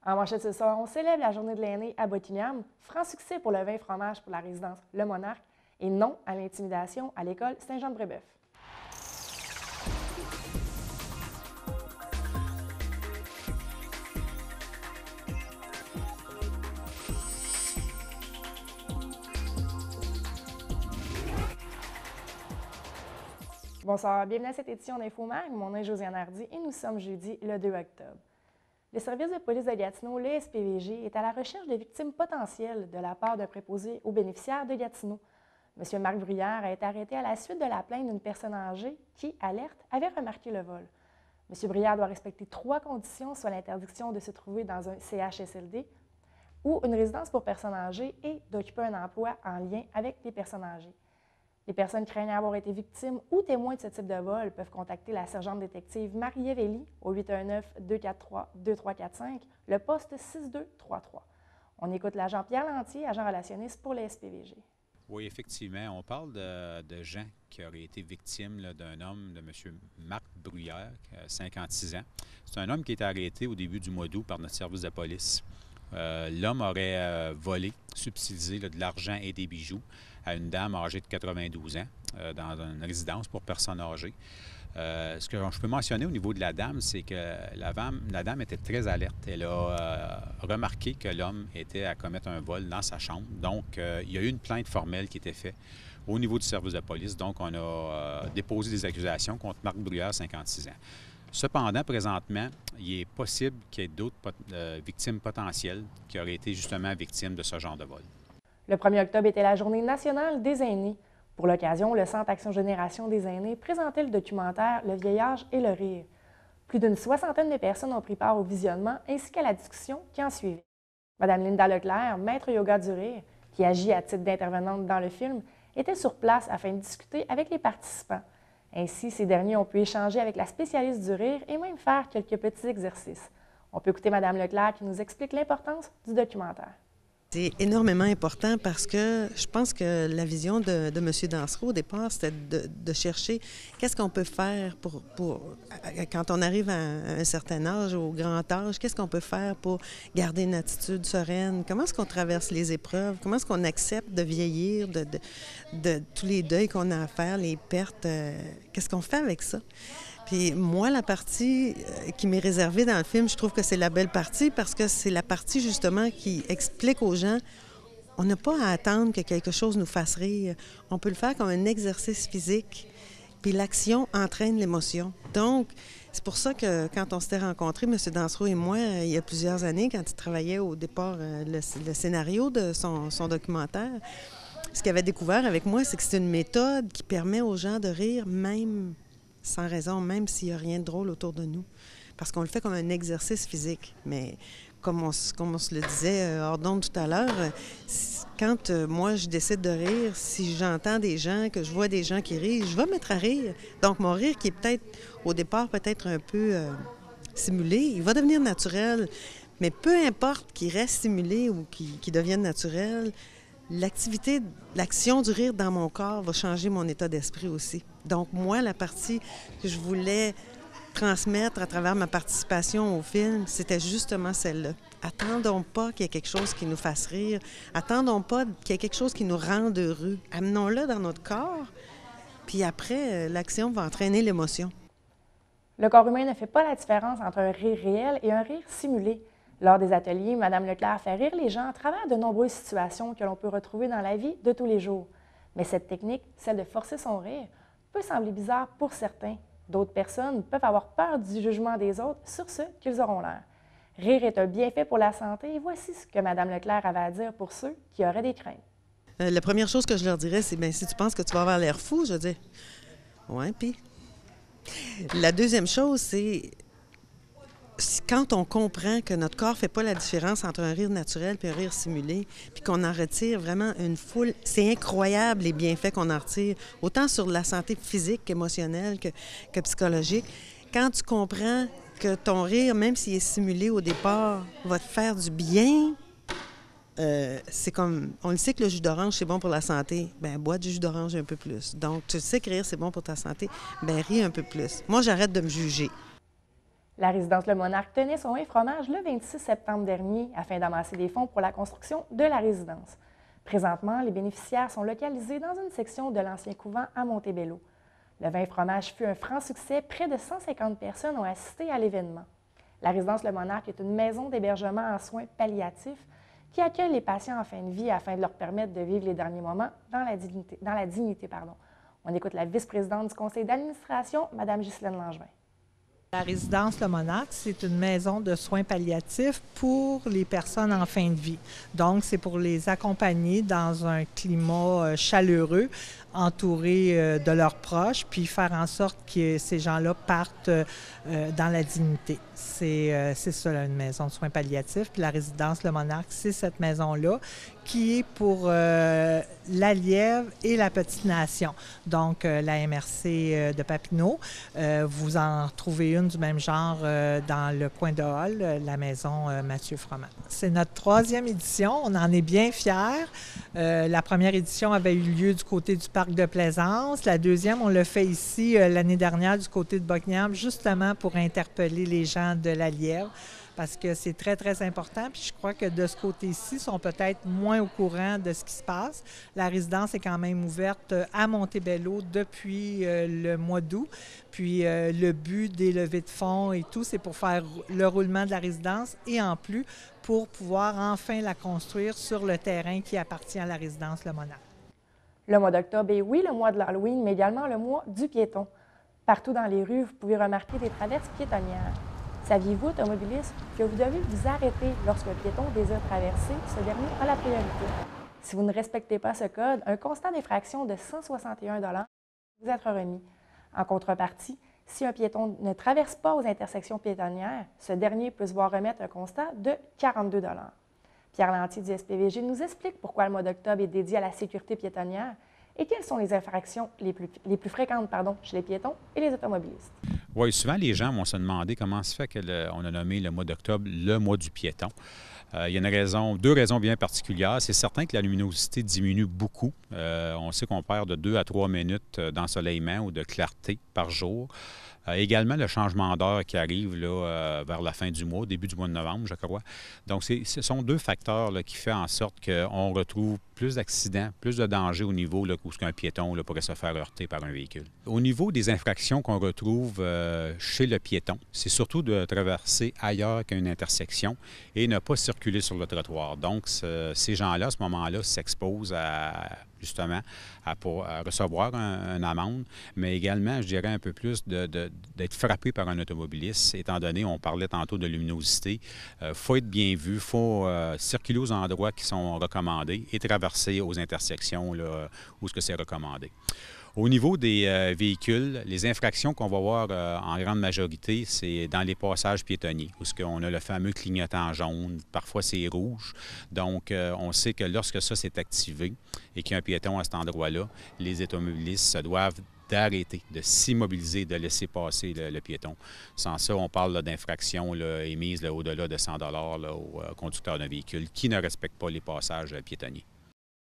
En manchette ce soir, on célèbre la journée de l'aîné à Buckingham, franc succès pour le vin fromage pour la résidence Le Monarque et non à l'intimidation à l'école Saint-Jean-de-Brébeuf. Bonsoir, bienvenue à cette édition d'InfoMag. Mon nom est Josiane Hardy et nous sommes jeudi le 2 octobre. Le service de police de Gatineau, le SPVG, est à la recherche de victimes potentielles de la part d'un préposé aux bénéficiaires de Gatineau. M. Marc Bruyère a été arrêté à la suite de la plainte d'une personne âgée qui, alerte, avait remarqué le vol. M. Bruyère doit respecter 3 conditions, soit l'interdiction de se trouver dans un CHSLD ou une résidence pour personnes âgées et d'occuper un emploi en lien avec les personnes âgées. Les personnes craignant avoir été victimes ou témoins de ce type de vol peuvent contacter la sergente détective Marie Evelly au 819-243-2345, le poste 6233. On écoute l'agent Pierre Lantier, agent relationniste pour le SPVG. Oui, effectivement, on parle de gens qui auraient été victimes d'un homme, de M. Marc Bruyère, 56 ans. C'est un homme qui a été arrêté au début du mois d'août par notre service de police. L'homme aurait volé, subtilisé de l'argent et des bijoux à une dame âgée de 92 ans dans une résidence pour personnes âgées. Ce que je peux mentionner au niveau de la dame, c'est que la dame était très alerte. Elle a remarqué que l'homme était à commettre un vol dans sa chambre. Donc, il y a eu une plainte formelle qui était faite au niveau du service de police. Donc, on a déposé des accusations contre Marc Bruyère, 56 ans. Cependant, présentement, il est possible qu'il y ait d'autres victimes potentielles qui auraient été justement victimes de ce genre de vol. Le 1er octobre était la Journée nationale des aînés. Pour l'occasion, le Centre Action Génération des aînés présentait le documentaire Le vieillage et le rire. Plus d'une soixantaine de personnes ont pris part au visionnement ainsi qu'à la discussion qui en suivait. Mme Linda Leclerc, maître yoga du rire, qui agit à titre d'intervenante dans le film, était sur place afin de discuter avec les participants. Ainsi, ces derniers ont pu échanger avec la spécialiste du rire et même faire quelques petits exercices. On peut écouter Mme Leclerc qui nous explique l'importance du documentaire. C'est énormément important parce que je pense que la vision de M. Dansereau, au départ, c'était de chercher qu'est-ce qu'on peut faire pour quand on arrive à un certain âge, au grand âge, qu'est-ce qu'on peut faire pour garder une attitude sereine? Comment est-ce qu'on traverse les épreuves? Comment est-ce qu'on accepte de vieillir, de tous les deuils qu'on a à faire, les pertes? Qu'est-ce qu'on fait avec ça? Puis moi, la partie qui m'est réservée dans le film, je trouve que c'est la belle partie parce que c'est la partie justement qui explique aux gens, on n'a pas à attendre que quelque chose nous fasse rire. On peut le faire comme un exercice physique, puis l'action entraîne l'émotion. Donc, c'est pour ça que quand on s'était rencontrés, M. Dansereau et moi, il y a plusieurs années, quand il travaillait au départ le scénario de son documentaire, ce qu'il avait découvert avec moi, c'est que c'est une méthode qui permet aux gens de rire même sans raison, même s'il n'y a rien de drôle autour de nous. Parce qu'on le fait comme un exercice physique. Mais comme on se le disait hors d'onde tout à l'heure, quand moi je décide de rire, si j'entends des gens, que je vois des gens qui rient, je vais me mettre à rire. Donc mon rire qui est peut-être, au départ, peut-être un peu simulé, il va devenir naturel. Mais peu importe qu'il reste simulé ou qu'il devienne naturel, l'action du rire dans mon corps va changer mon état d'esprit aussi. Donc, moi, la partie que je voulais transmettre à travers ma participation au film, c'était justement celle-là. Attendons pas qu'il y ait quelque chose qui nous fasse rire. Attendons pas qu'il y ait quelque chose qui nous rende heureux. Amenons-le dans notre corps, puis après, l'action va entraîner l'émotion. Le corps humain ne fait pas la différence entre un rire réel et un rire simulé. Lors des ateliers, Mme Leclerc fait rire les gens à travers de nombreuses situations que l'on peut retrouver dans la vie de tous les jours. Mais cette technique, celle de forcer son rire, peut sembler bizarre pour certains. D'autres personnes peuvent avoir peur du jugement des autres sur ce qu'ils auront l'air. Rire est un bienfait pour la santé et voici ce que Mme Leclerc avait à dire pour ceux qui auraient des craintes. La première chose que je leur dirais, c'est bien, si tu penses que tu vas avoir l'air fou, je dis, ouais, puis. La deuxième chose, c'est quand on comprend que notre corps ne fait pas la différence entre un rire naturel et un rire simulé, puis qu'on en retire vraiment une foule, c'est incroyable les bienfaits qu'on en retire, autant sur la santé physique qu'émotionnelle que psychologique. Quand tu comprends que ton rire, même s'il est simulé au départ, va te faire du bien, c'est comme, on le sait que le jus d'orange, c'est bon pour la santé. Bien, bois du jus d'orange un peu plus. Donc, tu sais que rire, c'est bon pour ta santé. Bien, ris un peu plus. Moi, j'arrête de me juger. La résidence Le Monarque tenait son vin fromage le 26 septembre dernier afin d'amasser des fonds pour la construction de la résidence. Présentement, les bénéficiaires sont localisés dans une section de l'ancien couvent à Montebello. Le vin fromage fut un franc succès, près de 150 personnes ont assisté à l'événement. La résidence Le Monarque est une maison d'hébergement en soins palliatifs qui accueille les patients en fin de vie afin de leur permettre de vivre les derniers moments dans la dignité. On écoute la vice-présidente du conseil d'administration, Mme Ghislaine Langevin. La résidence Le Monarque, c'est une maison de soins palliatifs pour les personnes en fin de vie. Donc, c'est pour les accompagner dans un climat chaleureux, entourés de leurs proches, puis faire en sorte que ces gens-là partent dans la dignité. C'est ça, une maison de soins palliatifs. Puis la résidence Le Monarque, c'est cette maison-là qui est pour la Lièvre et la Petite Nation. Donc, la MRC de Papineau. Vous en trouvez une du même genre dans le coin de Hall, la maison Mathieu Froment. C'est notre 3e édition. On en est bien fiers. La première édition avait eu lieu du côté du parc de Plaisance. La deuxième, on l'a fait ici l'année dernière du côté de Buckingham, justement pour interpeller les gens de la Lièvre, parce que c'est très, très important. Puis je crois que de ce côté-ci, ils sont peut-être moins au courant de ce qui se passe. La résidence est quand même ouverte à Montebello depuis le mois d'août. Puis le but des levées de fonds et tout, c'est pour faire le roulement de la résidence et en plus pour pouvoir enfin la construire sur le terrain qui appartient à la résidence Le Monarque. Le mois d'octobre est, oui, le mois de l'Halloween, mais également le mois du piéton. Partout dans les rues, vous pouvez remarquer des traverses piétonnières. Saviez-vous, automobilistes, que vous devez vous arrêter lorsqu'un piéton désire traverser, ce dernier a la priorité. Si vous ne respectez pas ce code, un constat d'infraction de 161 $ vous être remis. En contrepartie, si un piéton ne traverse pas aux intersections piétonnières, ce dernier peut se voir remettre un constat de 42 $. Pierre Lantier du SPVG nous explique pourquoi le mois d'octobre est dédié à la sécurité piétonnière et quelles sont les infractions les plus fréquentes chez les piétons et les automobilistes. Oui, souvent les gens vont se demander comment se fait qu'on a nommé le mois d'octobre le mois du piéton. Il y a deux raisons bien particulières. C'est certain que la luminosité diminue beaucoup. On sait qu'on perd de 2 à 3 minutes d'ensoleillement ou de clarté par jour. Également, le changement d'heure qui arrive là, vers la fin du mois, début du mois de novembre, je crois. Donc, ce sont deux facteurs là, qui font en sorte qu'on retrouve plus d'accidents, plus de dangers au niveau là, où un piéton là, pourrait se faire heurter par un véhicule. Au niveau des infractions qu'on retrouve chez le piéton, c'est surtout de traverser ailleurs qu'une intersection et ne pas circuler sur le trottoir. Donc, ces gens-là, à ce moment-là, s'exposent justement à recevoir une amende, mais également, je dirais, un peu plus d'être frappé par un automobiliste, étant donné, on parlait tantôt de luminosité. Il faut être bien vu, il faut circuler aux endroits qui sont recommandés et traverser aux intersections là, où c'est recommandé. Au niveau des véhicules, les infractions qu'on va voir en grande majorité, c'est dans les passages piétonniers, où on a le fameux clignotant jaune, parfois c'est rouge. Donc, on sait que lorsque ça s'est activé et qu'il y a un piéton à cet endroit-là, les automobilistes se doivent d'arrêter, de s'immobiliser, de laisser passer le piéton. Sans ça, on parle d'infractions émises au-delà de 100 $ aux conducteurs d'un véhicule qui ne respectent pas les passages piétonniers.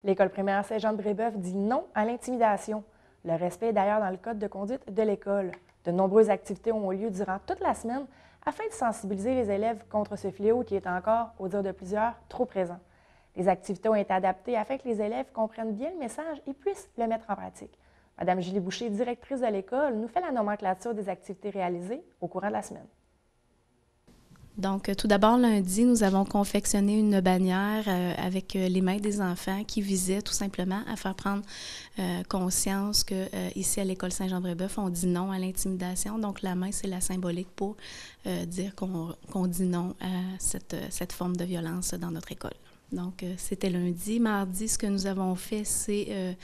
L'École primaire Saint-Jean-de-Brébeuf dit non à l'intimidation. Le respect est d'ailleurs dans le code de conduite de l'école. De nombreuses activités ont lieu durant toute la semaine afin de sensibiliser les élèves contre ce fléau qui est encore, au dire de plusieurs, trop présent. Les activités ont été adaptées afin que les élèves comprennent bien le message et puissent le mettre en pratique. Mme Julie Boucher, directrice de l'école, nous fait la nomenclature des activités réalisées au courant de la semaine. Donc, tout d'abord, lundi, nous avons confectionné une bannière avec les mains des enfants qui visait tout simplement à faire prendre conscience qu'ici, à l'École Saint-Jean-Brébeuf, on dit non à l'intimidation. Donc, la main, c'est la symbolique pour dire qu'on dit non à cette forme de violence dans notre école. Donc, c'était lundi. Mardi, ce que nous avons fait, c'est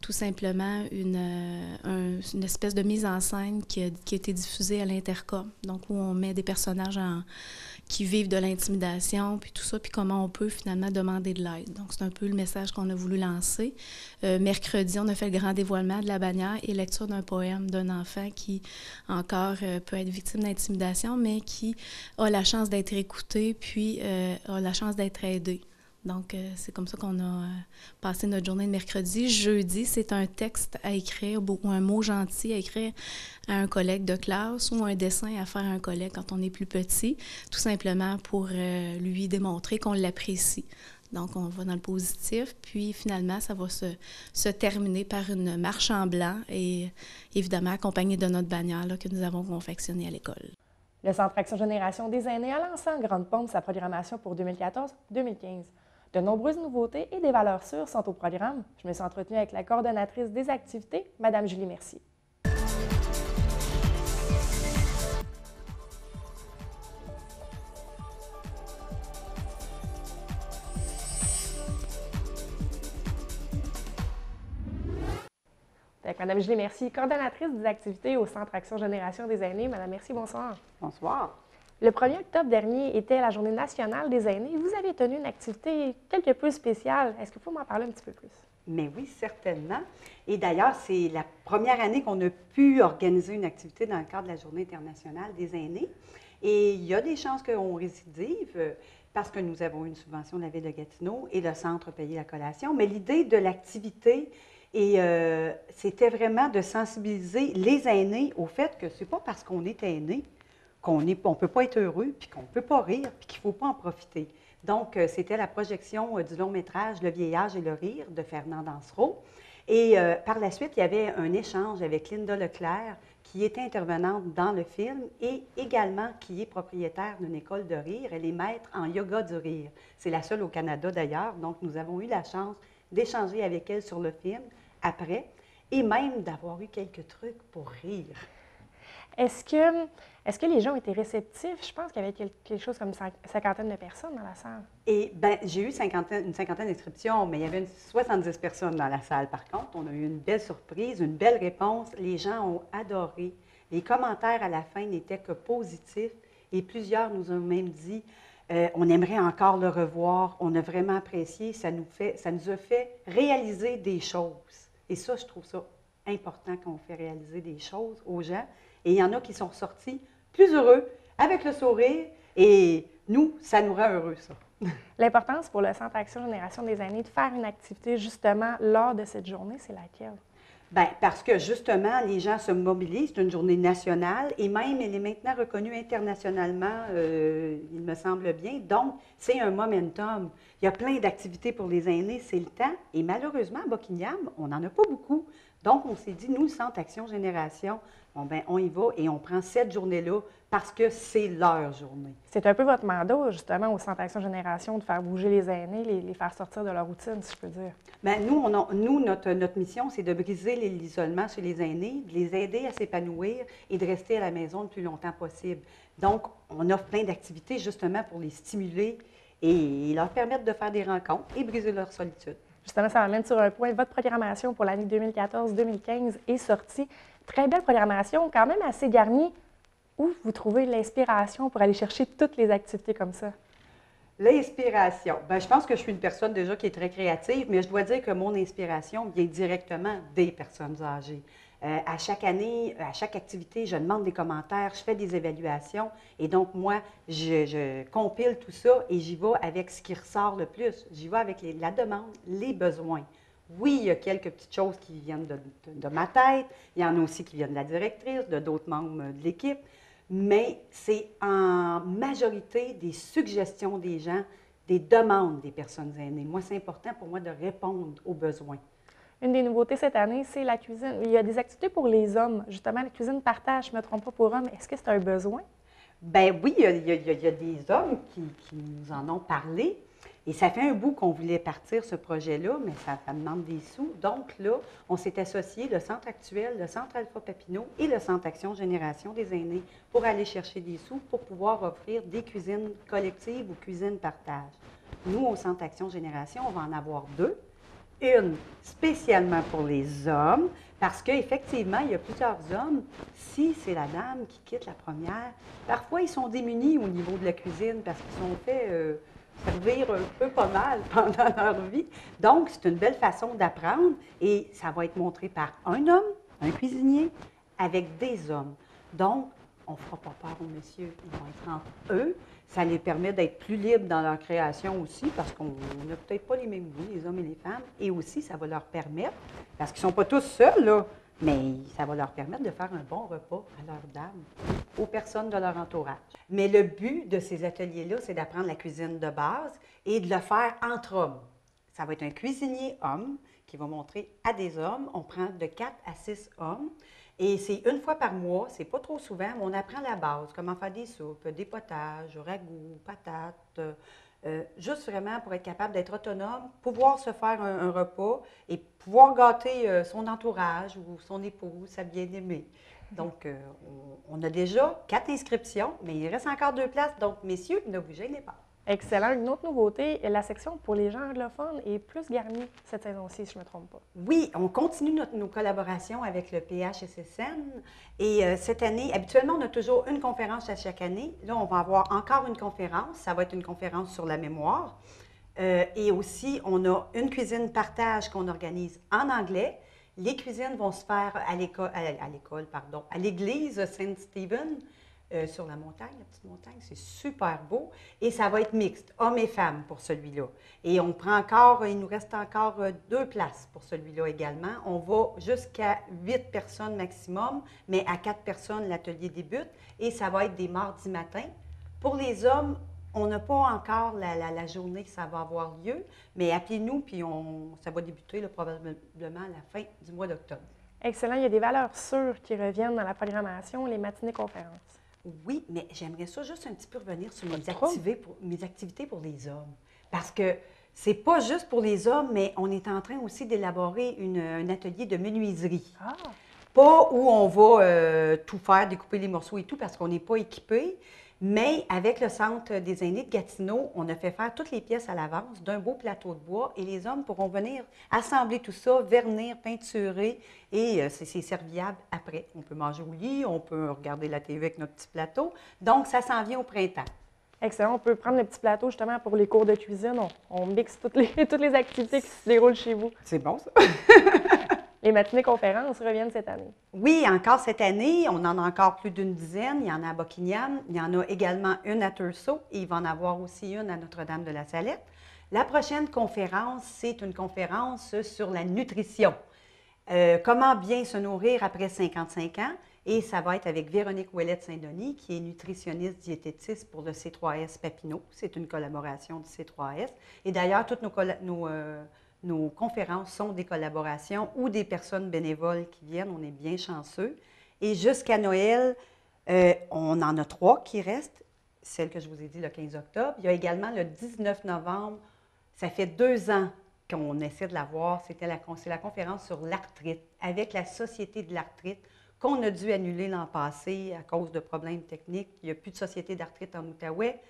tout simplement une espèce de mise en scène qui a été diffusée à l'Intercom, donc où on met des personnages qui vivent de l'intimidation, puis tout ça, puis comment on peut finalement demander de l'aide. Donc, c'est un peu le message qu'on a voulu lancer. Mercredi, on a fait le grand dévoilement de la bannière et lecture d'un poème d'un enfant qui, encore, peut être victime d'intimidation, mais qui a la chance d'être écouté, puis a la chance d'être aidé. Donc, c'est comme ça qu'on a passé notre journée de mercredi. Jeudi, c'est un texte à écrire ou un mot gentil à écrire à un collègue de classe ou un dessin à faire à un collègue quand on est plus petit, tout simplement pour lui démontrer qu'on l'apprécie. Donc, on va dans le positif, puis finalement, ça va se terminer par une marche en blanc et évidemment accompagnée de notre bannière là, que nous avons confectionnée à l'école. Le Centre Action Génération des aînés a lancé en grande pompe sa programmation pour 2014-2015. De nombreuses nouveautés et des valeurs sûres sont au programme. Je me suis entretenue avec la coordonnatrice des activités, Mme Julie Mercier. Avec Mme Julie Mercier, coordonnatrice des activités au Centre Action Génération des aînés. Mme Mercier, bonsoir. Bonsoir. Le 1er octobre dernier était la Journée nationale des aînés. Vous avez tenu une activité quelque peu spéciale. Est-ce que vous pouvez m'en parler un petit peu plus? Mais oui, certainement. Et d'ailleurs, c'est la première année qu'on a pu organiser une activité dans le cadre de la Journée internationale des aînés. Et il y a des chances qu'on récidive parce que nous avons une subvention de la Ville de Gatineau et le centre payait la collation. Mais l'idée de l'activité, c'était vraiment de sensibiliser les aînés au fait que ce n'est pas parce qu'on est aîné qu'on ne peut pas être heureux, puis qu'on ne peut pas rire, puis qu'il ne faut pas en profiter. Donc, c'était la projection du long-métrage « Le vieillage et le rire » de Fernand Dansereau. Et par la suite, il y avait un échange avec Linda Leclerc, qui était intervenante dans le film et également qui est propriétaire d'une école de rire. Elle est maître en yoga du rire. C'est la seule au Canada d'ailleurs. Donc, nous avons eu la chance d'échanger avec elle sur le film après et même d'avoir eu quelques trucs pour rire. Est-ce que les gens ont été réceptifs? Je pense qu'il y avait quelque chose comme une cinquantaine de personnes dans la salle. Et bien, j'ai eu une cinquantaine d'inscriptions, mais il y avait 70 personnes dans la salle. Par contre, on a eu une belle surprise, une belle réponse. Les gens ont adoré. Les commentaires à la fin n'étaient que positifs. Et plusieurs nous ont même dit on aimerait encore le revoir. On a vraiment apprécié. Ça nous a fait réaliser des choses. Et ça, je trouve ça important qu'on fait réaliser des choses aux gens. Et il y en a qui sont sortis plus heureux, avec le sourire. Et nous, ça nous rend heureux, ça. L'importance pour le Centre Action Génération des aînés de faire une activité justement lors de cette journée, c'est laquelle? Bien, parce que justement, les gens se mobilisent. C'est une journée nationale et même, elle est maintenant reconnue internationalement, il me semble bien. Donc, c'est un momentum. Il y a plein d'activités pour les aînés, c'est le temps. Et malheureusement, à Buckingham, on n'en a pas beaucoup. Donc, on s'est dit, nous, le Centre Action Génération, bon, ben, on y va et on prend cette journée-là parce que c'est leur journée. C'est un peu votre mandat, justement, au Centre Action Génération, de faire bouger les aînés, les faire sortir de leur routine, si je peux dire. Bien, nous, notre mission, c'est de briser l'isolement chez les aînés, de les aider à s'épanouir et de rester à la maison le plus longtemps possible. Donc, on offre plein d'activités, justement, pour les stimuler et leur permettre de faire des rencontres et briser leur solitude. Justement, ça m'amène sur un point. Votre programmation pour l'année 2014-2015 est sortie. Très belle programmation, quand même assez garnie. Où vous trouvez l'inspiration pour aller chercher toutes les activités comme ça? L'inspiration. Bien, je pense que je suis une personne déjà qui est très créative, mais je dois dire que mon inspiration vient directement des personnes âgées. À chaque année, à chaque activité, je demande des commentaires, je fais des évaluations et donc moi, je compile tout ça et j'y vais avec ce qui ressort le plus. J'y vais avec la demande, les besoins. Oui, il y a quelques petites choses qui viennent de ma tête, il y en a aussi qui viennent de la directrice, de d'autres membres de l'équipe, mais c'est en majorité des suggestions des gens, des demandes des personnes aînées. Moi, c'est important pour moi de répondre aux besoins. Une des nouveautés cette année, c'est la cuisine. Il y a des activités pour les hommes. Justement, la cuisine partage, je ne me trompe pas, pour hommes. Est-ce que c'est un besoin? Bien oui, il y a des hommes qui nous en ont parlé. Et ça fait un bout qu'on voulait partir ce projet-là, mais ça demande des sous. Donc là, on s'est associé, le Centre Actuel, le Centre Alpha Papineau et le Centre Action Génération des aînés pour aller chercher des sous pour pouvoir offrir des cuisines collectives ou cuisines partage. Nous, au Centre Action Génération, on va en avoir 2. Une spécialement pour les hommes, parce qu'effectivement, il y a plusieurs hommes, si c'est la dame qui quitte la première, parfois ils sont démunis au niveau de la cuisine parce qu'ils sont fait servir un peu pas mal pendant leur vie. Donc, c'est une belle façon d'apprendre et ça va être montré par un homme, un cuisinier, avec des hommes. Donc, on ne fera pas peur aux messieurs, ils vont être entre eux. Ça les permet d'être plus libres dans leur création aussi, parce qu'on n'a peut-être pas les mêmes goûts, les hommes et les femmes. Et aussi, ça va leur permettre, parce qu'ils ne sont pas tous seuls, là, mais ça va leur permettre de faire un bon repas à leur dame, aux personnes de leur entourage. Mais le but de ces ateliers-là, c'est d'apprendre la cuisine de base et de le faire entre hommes. Ça va être un cuisinier homme qui va montrer à des hommes. On prend de 4 à 6 hommes. Et c'est une fois par mois, c'est pas trop souvent, mais on apprend la base, comment faire des soupes, des potages, ragoûts, patates, juste vraiment pour être capable d'être autonome, pouvoir se faire un repas et pouvoir gâter son entourage ou son épouse, sa bien-aimée. Donc, on a déjà 4 inscriptions, mais il reste encore 2 places, donc messieurs, ne vous gênez pas. Excellent. Une autre nouveauté, la section pour les gens anglophones est plus garnie cette saison-ci, si je ne me trompe pas. Oui, on continue nos collaborations avec le PHSSN. Et cette année, habituellement, on a toujours une conférence à chaque année. Là, on va avoir encore une conférence. Ça va être une conférence sur la mémoire. Et aussi, on a une cuisine partage qu'on organise en anglais. Les cuisines vont se faire à l'église Saint-Stephen. Sur la montagne, la petite montagne, c'est super beau. Et ça va être mixte, hommes et femmes pour celui-là. Et il nous reste encore 2 places pour celui-là également. On va jusqu'à 8 personnes maximum, mais à 4 personnes, l'atelier débute. Et ça va être des mardis matins. Pour les hommes, on n'a pas encore la journée que ça va avoir lieu, mais appelez-nous, puis ça va débuter là, probablement à la fin du mois d'octobre. Excellent. Il y a des valeurs sûres qui reviennent dans la programmation, les matinées conférences. Oui, mais j'aimerais ça juste un petit peu revenir sur mes activités pour les hommes. Parce que c'est pas juste pour les hommes, mais on est en train aussi d'élaborer un atelier de menuiserie. Ah! Pas où on va tout faire, découper les morceaux et tout, parce qu'on n'est pas équipé. Mais avec le Centre des aînés de Gatineau, on a fait faire toutes les pièces à l'avance d'un beau plateau de bois et les hommes pourront venir assembler tout ça, vernir, peinturer et c'est serviable après. On peut manger au lit, on peut regarder la TV avec notre petit plateau. Donc, ça s'en vient au printemps. Excellent. On peut prendre le petit plateau justement pour les cours de cuisine. On mixe toutes les activités qui se déroulent chez vous. C'est bon, ça? Les matinées conférences reviennent cette année. Oui, encore cette année, on en a encore plus d'une dizaine. Il y en a à Buckingham, il y en a également une à Thurso et il va en avoir aussi une à Notre-Dame-de-la-Salette. La prochaine conférence, c'est une conférence sur la nutrition. Comment bien se nourrir après 55 ans. Et ça va être avec Véronique Ouellette-Saint-Denis, qui est nutritionniste diététiste pour le C3S Papineau. C'est une collaboration du C3S. Et d'ailleurs, toutes nos conférences sont des collaborations ou des personnes bénévoles qui viennent. On est bien chanceux. Et jusqu'à Noël, on en a 3 qui restent. Celle que je vous ai dit le 15 octobre. Il y a également le 19 novembre. Ça fait 2 ans qu'on essaie de l'avoir. C'est la conférence sur l'arthrite avec la Société de l'arthrite qu'on a dû annuler l'an passé à cause de problèmes techniques. Il n'y a plus de Société d'arthrite en Outaouais.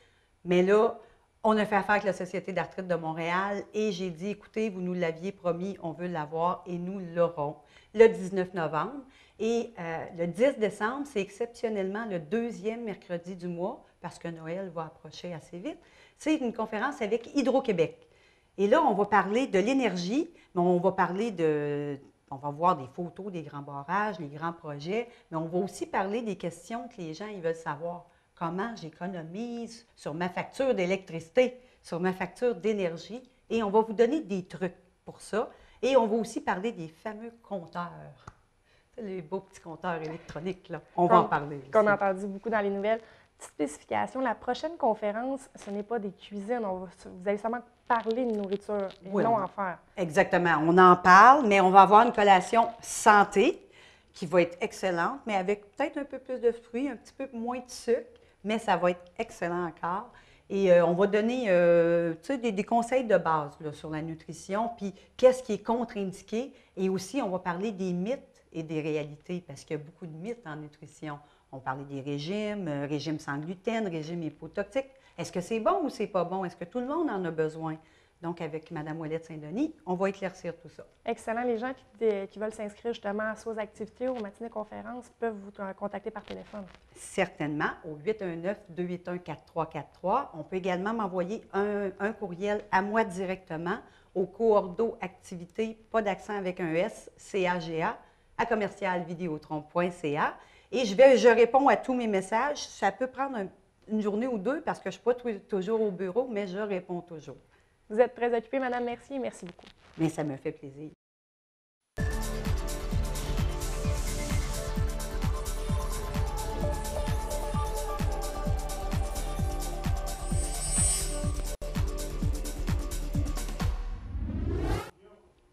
Mais là, on a fait affaire avec la Société d'arthrite de Montréal et j'ai dit, écoutez, vous nous l'aviez promis, on veut l'avoir et nous l'aurons le 19 novembre. Et le 10 décembre, c'est exceptionnellement le 2e mercredi du mois, parce que Noël va approcher assez vite. C'est une conférence avec Hydro-Québec. Et là, on va parler de l'énergie, mais on va voir des photos des grands barrages, les grands projets, mais on va aussi parler des questions que les gens ils veulent savoir. Comment j'économise sur ma facture d'électricité, sur ma facture d'énergie. Et on va vous donner des trucs pour ça. Et on va aussi parler des fameux compteurs. Les beaux petits compteurs électroniques, là. On va en parler aussi. Qu'on a entendu beaucoup dans les nouvelles. Petite spécification, la prochaine conférence, ce n'est pas des cuisines. Vous allez seulement parler de nourriture et non en faire. Exactement. On en parle, mais on va avoir une collation santé qui va être excellente, mais avec peut-être un peu plus de fruits, un petit peu moins de sucre, mais ça va être excellent encore. Et on va donner des conseils de base là, sur la nutrition, puis qu'est-ce qui est contre-indiqué. Et aussi, on va parler des mythes et des réalités, parce qu'il y a beaucoup de mythes en nutrition. On parlait des régimes, régime sans gluten, régime hypotoxique. Est-ce que c'est bon ou c'est pas bon? Est-ce que tout le monde en a besoin? Donc, avec Mme Ouellette-Saint-Denis, on va éclaircir tout ça. Excellent. Les gens qui veulent s'inscrire justement soit aux activités ou aux matinées conférences peuvent vous contacter par téléphone. Certainement, au 819-281-4343. On peut également m'envoyer un courriel à moi directement au coordo-activité, pas d'accent avec un S, CAGA, à commercialvideotron.ca. Et je réponds à tous mes messages. Ça peut prendre une journée ou deux parce que je ne suis pas toujours au bureau, mais je réponds toujours. Vous êtes très occupée, Mme Mercier. Merci beaucoup. Mais ça me fait plaisir.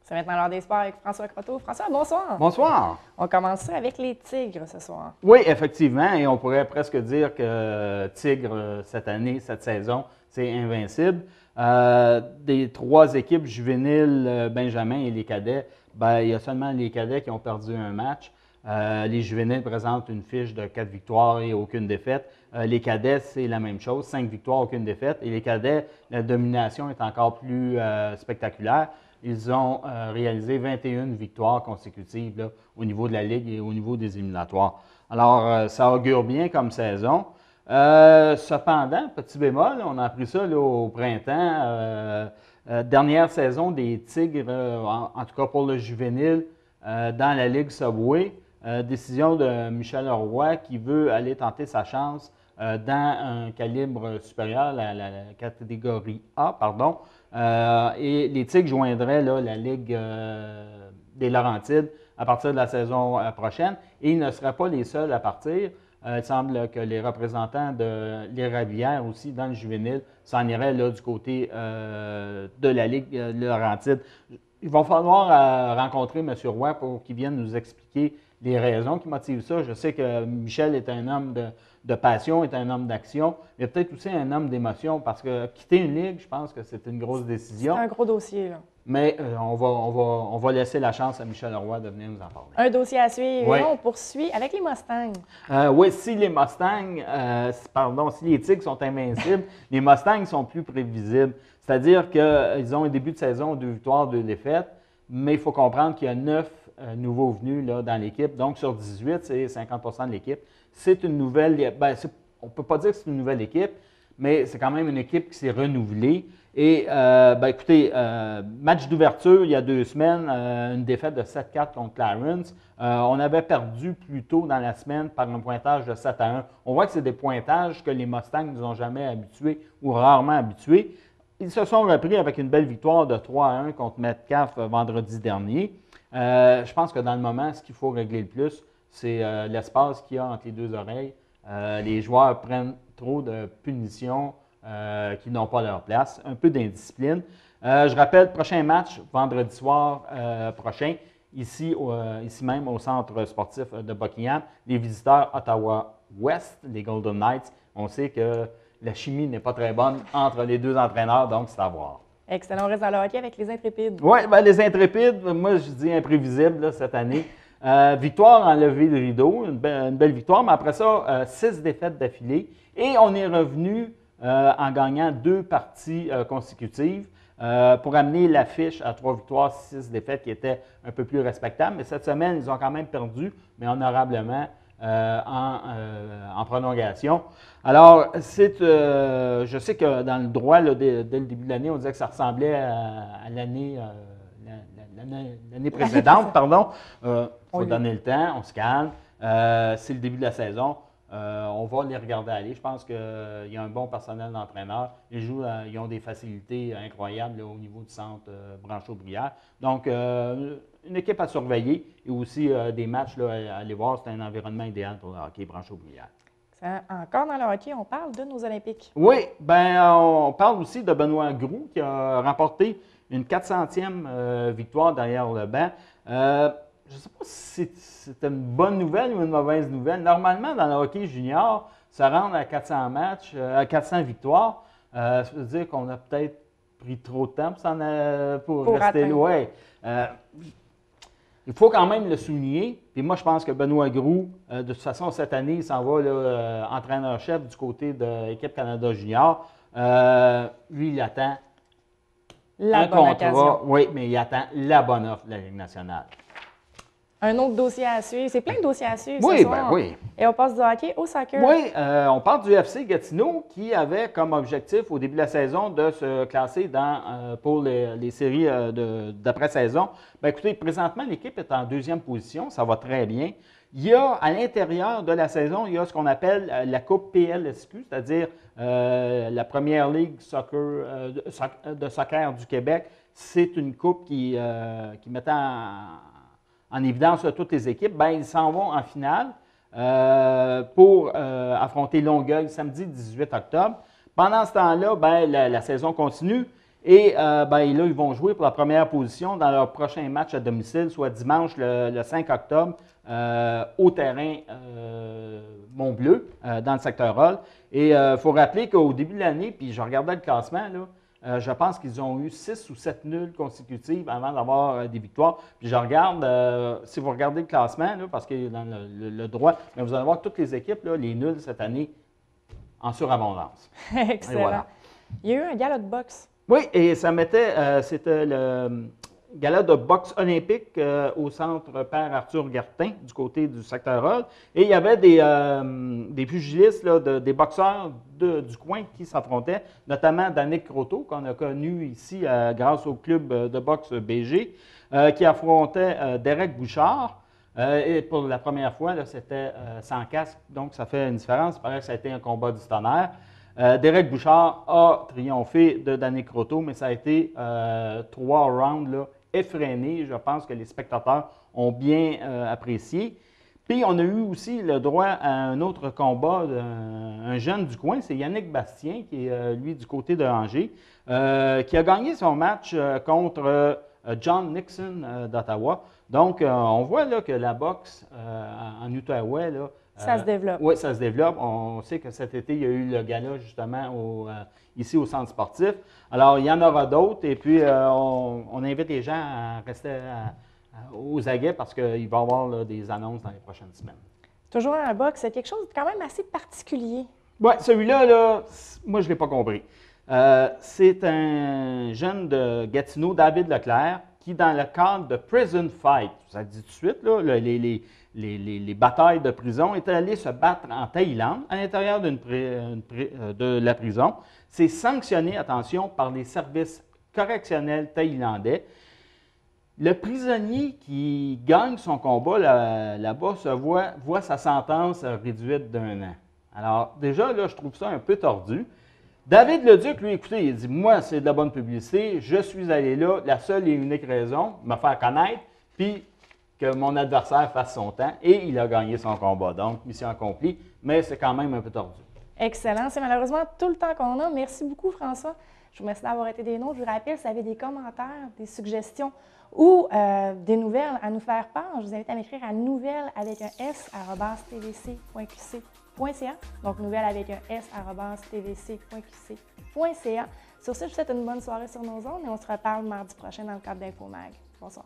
C'est maintenant l'heure des sports avec François Croteau. François, bonsoir. Bonsoir. On commence ça avec les Tigres ce soir. Oui, effectivement, et on pourrait presque dire que Tigre, cette année, cette saison, c'est invincible. Des 3 équipes juvéniles, Benjamin et les cadets, ben, il y a seulement les cadets qui ont perdu un match. Les juvéniles présentent une fiche de 4 victoires et aucune défaite. Les cadets, c'est la même chose, 5 victoires, aucune défaite. Et les cadets, la domination est encore plus spectaculaire. Ils ont réalisé 21 victoires consécutives là, au niveau de la Ligue et au niveau des éliminatoires. Alors, ça augure bien comme saison. Cependant, petit bémol, on a appris ça là, au printemps. Dernière saison des Tigres, en tout cas pour le juvénile, dans la Ligue Subway. Décision de Michel Leroy qui veut aller tenter sa chance dans un calibre supérieur, la catégorie A, pardon. Et les Tigres joindraient là, la Ligue des Laurentides à partir de la saison prochaine. Et ils ne seraient pas les seuls à partir. Il semble que les représentants de l'Érablière aussi, dans le juvénile, s'en iraient là, du côté de la Ligue Laurentide. Il va falloir rencontrer M. Roy pour qu'il vienne nous expliquer les raisons qui motivent ça. Je sais que Michel est un homme de passion, est un homme d'action, mais peut-être aussi un homme d'émotion, parce que quitter une ligue, je pense que c'est une grosse décision. C'est un gros dossier, là. Mais on va laisser la chance à Michel Leroy de venir nous en parler. Un dossier à suivre. Oui. Et là, on poursuit avec les Mustangs. Oui, si les Mustangs, si les Tigres sont invincibles, les Mustangs sont plus prévisibles. C'est-à-dire qu'ils ont un début de saison, 2 victoires, 2 défaites, mais il faut comprendre qu'il y a 9 nouveaux venus là, dans l'équipe. Donc, sur 18, c'est 50 de l'équipe. C'est une nouvelle... on ne peut pas dire que c'est une nouvelle équipe, mais c'est quand même une équipe qui s'est renouvelée. Et, écoutez, match d'ouverture il y a 2 semaines, une défaite de 7-4 contre Clarence. On avait perdu plus tôt dans la semaine par un pointage de 7-1. On voit que c'est des pointages que les Mustangs ne nous ont jamais habitués ou rarement habitués. Ils se sont repris avec une belle victoire de 3-1 contre Metcalfe vendredi dernier. Je pense que dans le moment, ce qu'il faut régler le plus, c'est l'espace qu'il y a entre les 2 oreilles. Les joueurs prennent trop de punitions qui n'ont pas leur place, un peu d'indiscipline. Je rappelle, prochain match, vendredi soir prochain, ici même au centre sportif de Buckingham, les visiteurs Ottawa-Ouest, les Golden Knights. On sait que la chimie n'est pas très bonne entre les 2 entraîneurs, donc c'est à voir. Excellent. On reste dans le hockey avec les Intrépides. Oui, les Intrépides, moi je dis imprévisibles là, cette année. Victoire en levée de rideau, une belle victoire, mais après ça, 6 défaites d'affilée. Et on est revenu en gagnant 2 parties consécutives pour amener l'affiche à 3 victoires, 6 défaites qui était un peu plus respectable. Mais cette semaine, ils ont quand même perdu, mais honorablement en prolongation. Alors, je sais que dans le droit, là, dès le début de l'année, on disait que ça ressemblait à l'année précédente. Pardon. Il faut donner le temps, on se calme. C'est le début de la saison. On va les regarder aller. Je pense qu'il y a un bon personnel d'entraîneur. Ils ont des facilités incroyables là, au niveau du centre Branchot-Brière. Donc, une équipe à surveiller et aussi des matchs là, à aller voir. C'est un environnement idéal pour le hockey Branchot-Brière. Encore dans le hockey, on parle de nos Olympiques. Oui, on parle aussi de Benoît Groulx qui a remporté une 400e victoire derrière le banc. Je ne sais pas si c'est une bonne nouvelle ou une mauvaise nouvelle. Normalement, dans le hockey junior, se rendre à 400 matchs, à 400 victoires, ça veut dire qu'on a peut-être pris trop de temps pour rester loin. Il faut quand même le souligner. Puis moi, je pense que Benoît Groulx, de toute façon, cette année, il s'en va entraîneur-chef du côté de l'équipe Canada Junior. Lui, il attend la bonne occasion. Oui, mais il attend la bonne offre de la Ligue nationale. Un autre dossier à suivre. C'est plein de dossiers à suivre ce soir. Oui. Et on passe du hockey au soccer. Oui, on parle du FC Gatineau qui avait comme objectif au début de la saison de se classer pour les séries d'après-saison. Écoutez, présentement, l'équipe est en 2e position. Ça va très bien. Il y a, à l'intérieur de la saison, il y a ce qu'on appelle la Coupe PLSQ, c'est-à-dire la Première Ligue de soccer du Québec. C'est une coupe qui mettait en évidence toutes les équipes. Bien, ils s'en vont en finale pour affronter Longueuil samedi 18 octobre. Pendant ce temps-là, ben, la saison continue. Et ben, là, ils vont jouer pour la première position dans leur prochain match à domicile, soit dimanche le 5 octobre, au terrain Mont-Bleu, dans le secteur Hall. Et il faut rappeler qu'au début de l'année, puis je regardais le classement, là, je pense qu'ils ont eu 6 ou 7 nuls consécutives avant d'avoir des victoires. Puis je regarde, si vous regardez le classement, là, parce que dans le droit, mais vous allez voir toutes les équipes, là, les nuls cette année, en surabondance. Excellent. Voilà. Il y a eu un gala de boxe. Oui, et ça mettait, c'était le gala de boxe olympique au centre Père Arthur Gartin, du côté du secteur Hall. Et il y avait des pugilistes, là, des boxeurs du coin qui s'affrontaient, notamment Danick Croteau, qu'on a connu ici grâce au club de boxe BG, qui affrontait Derek Bouchard. Et pour la première fois, là, c'était sans casque, donc ça fait une différence. Il paraît que ça a été un combat du tonnerre. Derek Bouchard a triomphé de Danick Croteau, mais ça a été 3 rounds là, effrénés. Je pense que les spectateurs ont bien apprécié. Puis on a eu aussi le droit à un autre combat d'un jeune du coin, c'est Yannick Bastien, qui est lui du côté de Angers, qui a gagné son match contre John Nixon d'Ottawa. Donc, on voit là, que la boxe en Outaouais, là, Ça se développe. Oui, ça se développe. On sait que cet été, il y a eu le gala justement ici au centre sportif. Alors, il y en aura d'autres et puis on invite les gens à rester aux aguets parce qu'il va y avoir là, des annonces dans les prochaines semaines. Toujours un boxe, c'est quelque chose de quand même assez particulier. Oui, celui-là, là, moi, je ne l'ai pas compris. C'est un jeune de Gatineau, David Leclerc, qui, dans le cadre de Prison Fight, ça dit tout de suite, là, les batailles de prison, est allé se battre en Thaïlande, à l'intérieur de la prison. C'est sanctionné, attention, par les services correctionnels thaïlandais. Le prisonnier qui gagne son combat là-bas voit sa sentence réduite d'1 an. Alors, déjà, là, je trouve ça un peu tordu. David Leduc, lui, écoutez, il dit « Moi, c'est de la bonne publicité, je suis allé là, la seule et unique raison, me faire connaître, puis que mon adversaire fasse son temps, et il a gagné son combat. Donc, mission accomplie, mais c'est quand même un peu tordu. » Excellent. C'est malheureusement tout le temps qu'on a. Merci beaucoup, François. Je vous remercie d'avoir été des nôtres. Je vous rappelle, si vous avez des commentaires, des suggestions ou des nouvelles à nous faire part, je vous invite à m'écrire à nouvelles avec un s @tvc.qc.ca. Donc, nouvelles avec un s @tvc.qc.ca. Sur ce, je vous souhaite une bonne soirée sur nos ondes et on se reparle mardi prochain dans le cadre d'InfoMag. Bonsoir.